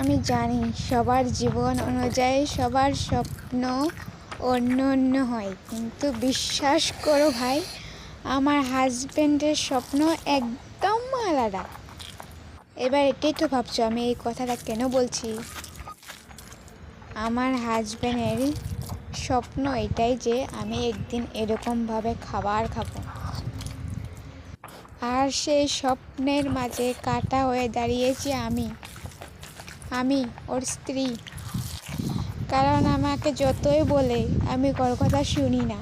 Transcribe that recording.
আমি জানি সবার জীবন অনুযায়ী সবার স্বপ্ন অন্য অন্য হয়, কিন্তু বিশ্বাস করো ভাই, আমার হাজব্যান্ডের স্বপ্ন একদম আলাদা। এবার এটাই তো ভাবছো আমি এই কথাটা কেন বলছি। আমার হাজব্যান্ডের স্বপ্ন এটাই যে আমি একদিন এরকমভাবে খাবার খাবো, আর সেই স্বপ্নের মাঝে কাঁটা হয়ে দাঁড়িয়েছি আমি ওর স্ত্রী। কারণ আমাকে যতই বলে আমি ওর কথা শুনি না।